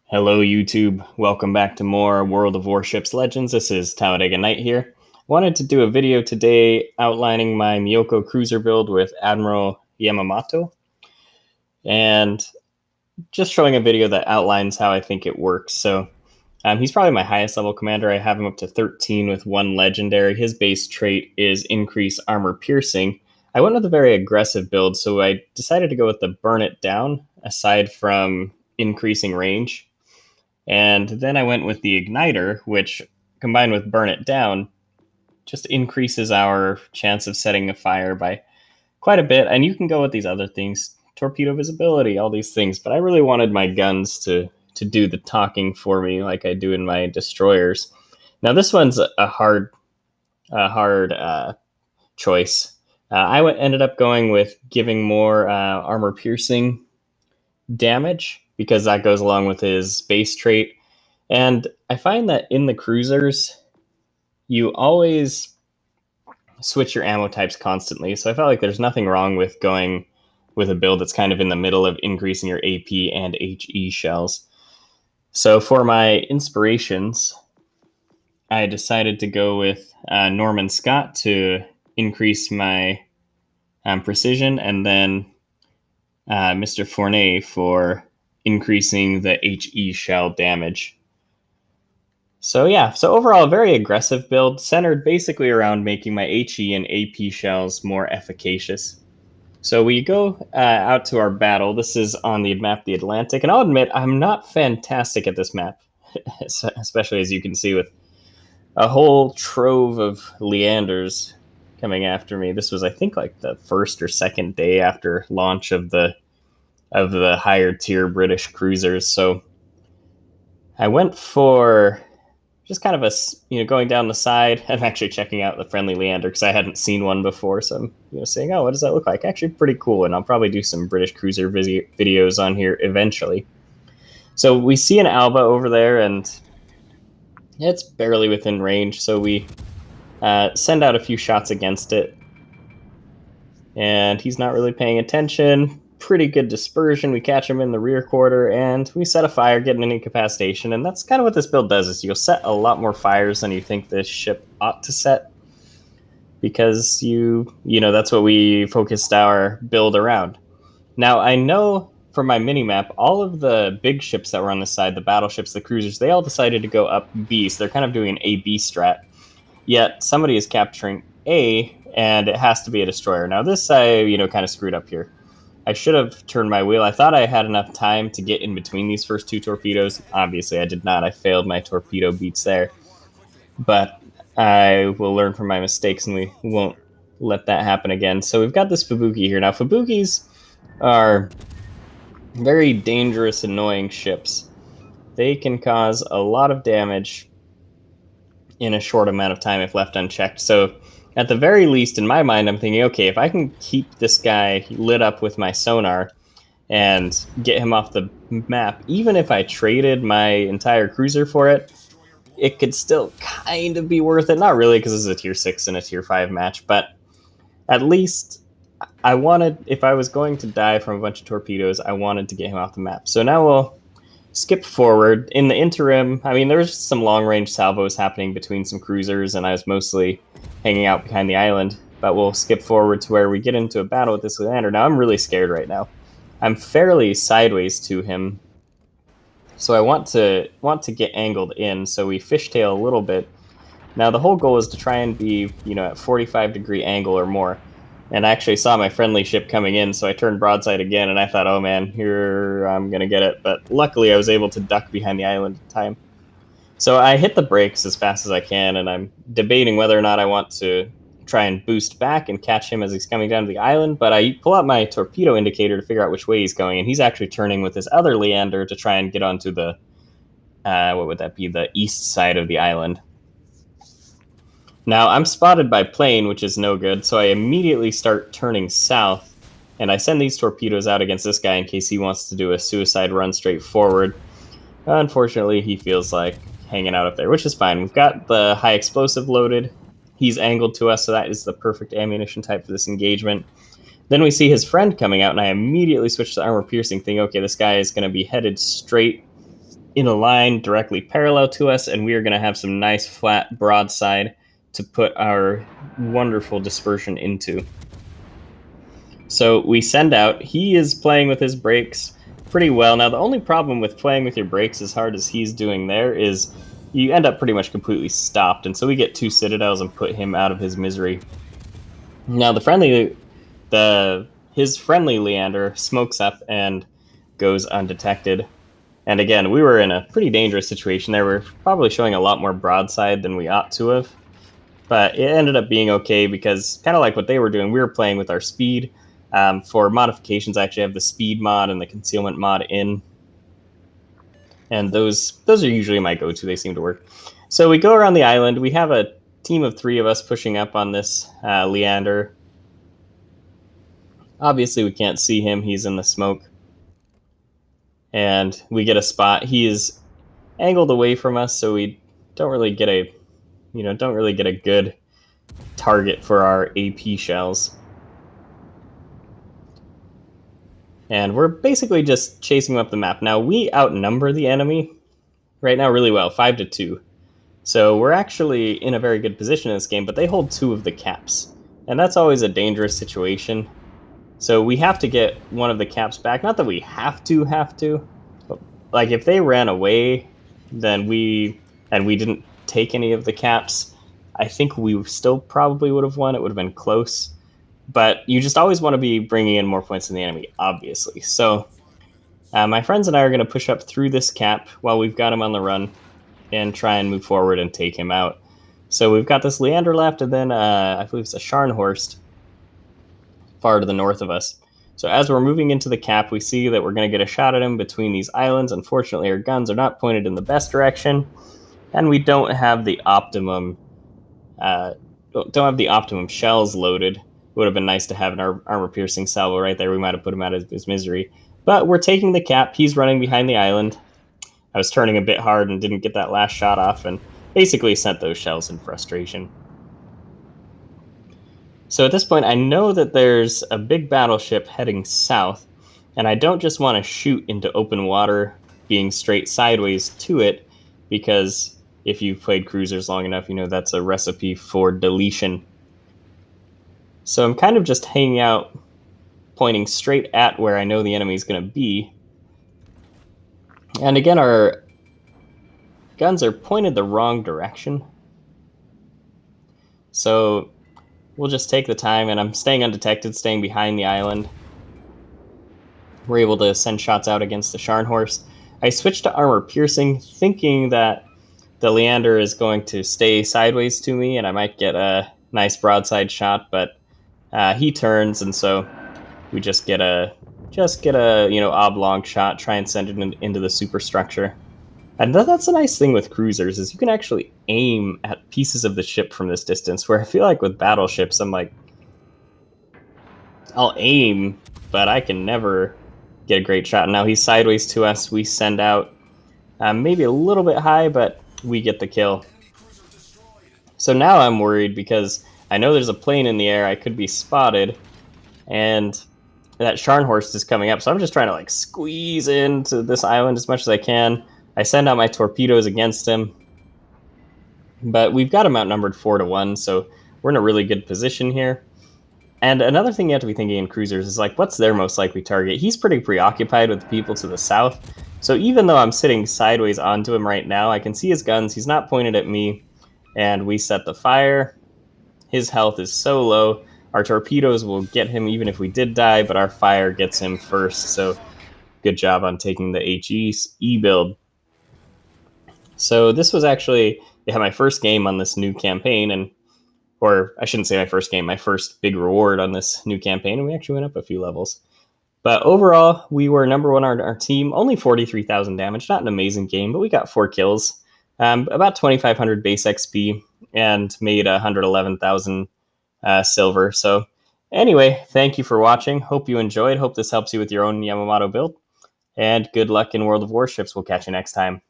Hello, YouTube. Welcome back to more World of Warships Legends. This is Talladega Knight here. Wanted to do a video today outlining my Myoko cruiser build with Admiral Yamamoto, and just showing a video that outlines how I think it works. He's probably my highest level commander. I have him up to 13 with one legendary. His base trait is increase armor piercing. I went with a very aggressive build, so I decided to go with the burn it down, aside from increasing range. And then I went with the igniter, which combined with burn it down just increases our chance of setting a fire by quite a bit. And you can go with these other things, torpedo visibility, all these things. But I really wanted my guns to do the talking for me, like I do in my destroyers. Now this one's a hard choice. Ended up going with giving more armor piercing damage because that goes along with his base trait. And I find that in the cruisers, you always switch your ammo types constantly. So I felt like there's nothing wrong with going with a build that's kind of in the middle of increasing your AP and HE shells. So for my inspirations, I decided to go with Norman Scott to increase my precision, and then Mr. Fournet for increasing the HE shell damage. So overall, a very aggressive build, centered basically around making my HE and AP shells more efficacious. So we go out to our battle. This is on the map, the Atlantic, and I'll admit I'm not fantastic at this map, especially as you can see with a whole trove of Leanders coming after me. This was, I think, like the first or second day after launch of the higher tier British cruisers. So I went for just kind of going down the side. I'm actually checking out the friendly Leander because I hadn't seen one before. So I'm saying, oh, what does that look like? Actually, pretty cool. And I'll probably do some British cruiser videos on here eventually. So we see an Alba over there, and it's barely within range. So we send out a few shots against it, and he's not really paying attention. Pretty good dispersion. We catch him in the rear quarter, and we set a fire, getting an incapacitation. And that's kind of what this build does: is you'll set a lot more fires than you think this ship ought to set, because that's what we focused our build around. Now I know from my mini map, all of the big ships that were on the side, the battleships, the cruisers, they all decided to go up B. So they're kind of doing an A-B strat. Yet somebody is capturing A, and it has to be a destroyer. Now this I kind of screwed up here. I should have turned my wheel. I thought I had enough time to get in between these first two torpedoes. Obviously, I did not. I failed my torpedo beats there. But I will learn from my mistakes, and we won't let that happen again. So we've got this Fubuki here. Now, Fubukis are very dangerous, annoying ships. They can cause a lot of damage in a short amount of time if left unchecked. So at the very least, in my mind, I'm thinking, okay, if I can keep this guy lit up with my sonar and get him off the map, even if I traded my entire cruiser for it, it could still kind of be worth it. Not really, because this is a tier 6 and a tier 5 match, but at least I wanted, if I was going to die from a bunch of torpedoes, I wanted to get him off the map. So now we'll skip forward. In the interim, there was some long-range salvos happening between some cruisers, and I was mostly hanging out behind the island. But we'll skip forward to where we get into a battle with this Leander. Now, I'm really scared right now. I'm fairly sideways to him, so I want to get angled in, so we fishtail a little bit. Now, the whole goal is to try and be, at 45-degree angle or more. And I actually saw my friendly ship coming in, so I turned broadside again, and I thought, oh man, here I'm going to get it. But luckily, I was able to duck behind the island in time. So I hit the brakes as fast as I can, and I'm debating whether or not I want to try and boost back and catch him as he's coming down to the island. But I pull out my torpedo indicator to figure out which way he's going, and he's actually turning with his other Leander to try and get onto the, what would that be, the east side of the island. Now, I'm spotted by plane, which is no good, so I immediately start turning south, and I send these torpedoes out against this guy in case he wants to do a suicide run straight forward. Unfortunately, he feels like hanging out up there, which is fine. We've got the high explosive loaded. He's angled to us, so that is the perfect ammunition type for this engagement. Then we see his friend coming out, and I immediately switch to the armor piercing, thinking, okay, this guy is going to be headed straight in a line directly parallel to us, and we are going to have some nice flat broadside to put our wonderful dispersion into. So we send out. He is playing with his brakes pretty well. Now, the only problem with playing with your brakes as hard as he's doing there is you end up pretty much completely stopped. And so we get 2 citadels and put him out of his misery. Now, his friendly Leander smokes up and goes undetected. And again, we were in a pretty dangerous situation there. We're probably showing a lot more broadside than we ought to have. But it ended up being okay because, kind of like what they were doing, we were playing with our speed. For modifications, I actually have the speed mod and the concealment mod in, and those are usually my go-to. They seem to work. So we go around the island. We have a team of 3 of us pushing up on this Leander. Obviously, we can't see him. He's in the smoke. And we get a spot. He is angled away from us, so we don't really get a good target for our AP shells. And we're basically just chasing up the map. Now, we outnumber the enemy right now really well, 5-2. So we're actually in a very good position in this game, but they hold 2 of the caps. And that's always a dangerous situation. So we have to get one of the caps back. Not that we have to, but like if they ran away, then we didn't take any of the caps, I think we still probably would have won. It would have been close. But you just always want to be bringing in more points than the enemy, obviously. So my friends and I are going to push up through this cap while we've got him on the run and try and move forward and take him out. So we've got this Leander left, and then I believe it's a Scharnhorst far to the north of us. So as we're moving into the cap, we see that we're going to get a shot at him between these islands. Unfortunately, our guns are not pointed in the best direction, and we don't have the optimum shells loaded. It would have been nice to have an armor-piercing salvo right there. We might have put him out of his misery. But we're taking the cap. He's running behind the island. I was turning a bit hard and didn't get that last shot off, and basically sent those shells in frustration. So at this point, I know that there's a big battleship heading south, and I don't just want to shoot into open water being straight sideways to it, because if you've played cruisers long enough, you know that's a recipe for deletion. So I'm kind of just hanging out, pointing straight at where I know the enemy is going to be. And again, our guns are pointed the wrong direction. So we'll just take the time, and I'm staying undetected, staying behind the island. We're able to send shots out against the Scharnhorst. I switched to armor piercing, thinking that the Leander is going to stay sideways to me, and I might get a nice broadside shot, but he turns, and so we just get a oblong shot, try and send it into the superstructure. And that's a nice thing with cruisers, is you can actually aim at pieces of the ship from this distance, where I feel like with battleships, I'm like, I'll aim, but I can never get a great shot. Now he's sideways to us. We send out maybe a little bit high, but we get the kill. So now I'm worried because I know there's a plane in the air. I could be spotted, and that Scharnhorst is coming up. So I'm just trying to like squeeze into this island as much as I can. I send out my torpedoes against him, but we've got him outnumbered 4-1, so we're in a really good position here. And another thing you have to be thinking in cruisers is like, what's their most likely target? He's pretty preoccupied with the people to the south. So even though I'm sitting sideways onto him right now, I can see his guns. He's not pointed at me. And we set the fire. His health is so low. Our torpedoes will get him even if we did die, but our fire gets him first. So good job on taking the HE build. So this was actually my first game on this new campaign, or I shouldn't say my first game, my first big reward on this new campaign, and we actually went up a few levels. But overall, we were number 1 on our team, only 43,000 damage, not an amazing game, but we got 4 kills, about 2,500 base XP, and made 111,000 silver. So anyway, thank you for watching. Hope you enjoyed. Hope this helps you with your own Yamamoto build, and good luck in World of Warships. We'll catch you next time.